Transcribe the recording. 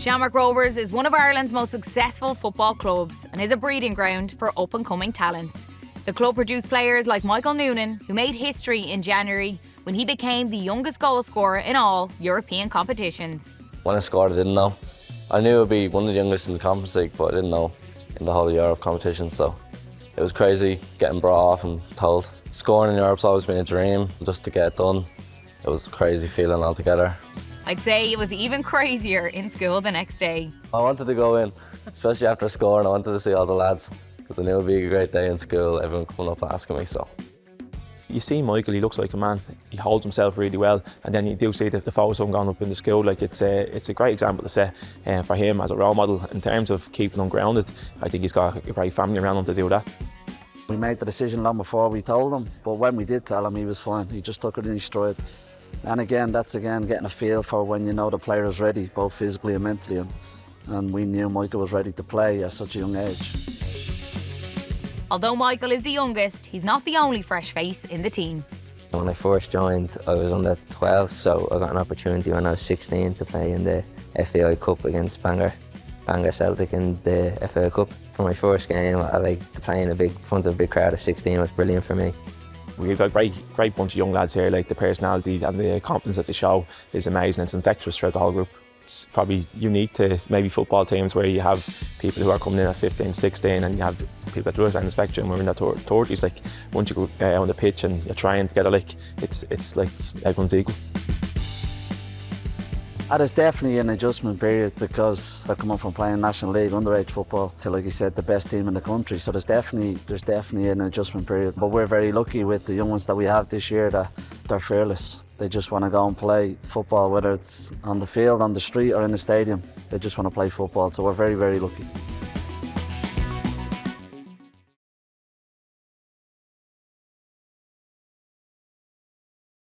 Shamrock Rovers is one of Ireland's most successful football clubs and is a breeding ground for up-and-coming talent. The club produced players like Michael Noonan, who made history in January when he became the youngest goal scorer in all European competitions. When I scored, I didn't know. I knew it would be one of the youngest in the Conference League, but I didn't know in the whole Europe competition, so it was crazy getting brought off and told. Scoring in Europe's always been a dream, just to get it done. It was a crazy feeling altogether. I'd say it was even crazier in school the next day. I wanted to go in, especially after scoring. I wanted to see all the lads because I knew it would be a great day in school, everyone coming up asking me, so. You see Michael, he looks like a man. He holds himself really well, and then you do see the photos of him going up in the school. Like it's a great example to set for him as a role model in terms of keeping him grounded. I think he's got a great family around him to do that. We made the decision long before we told him, but when we did tell him, he was fine. He just took it in his stride. And again, that's getting a feel for when you know the player is ready, both physically and mentally. And we knew Michael was ready to play at such a young age. Although Michael is the youngest, he's not the only fresh face in the team. When I first joined, I was under 12, so I got an opportunity when I was 16 to play in the FAI Cup against Bangor Celtic in the FAI Cup. For my first game, I liked playing in front of a big crowd of 16. Was brilliant for me. We've got a great bunch of young lads here. Like the personality and the confidence that they show is amazing. It's infectious throughout the whole group. It's probably unique to maybe football teams where you have people who are coming in at 15, 16 and you have people at the other end of the spectrum. We're in that 30s. Like once you go on the pitch and you're trying together, like it's like everyone's equal. There's definitely an adjustment period because I come up from playing National League underage football to, like you said, the best team in the country. So there's definitely an adjustment period. But we're very lucky with the young ones that we have this year that they're fearless. They just want to go and play football, whether it's on the field, on the street or in the stadium. They just want to play football. So we're very, very lucky.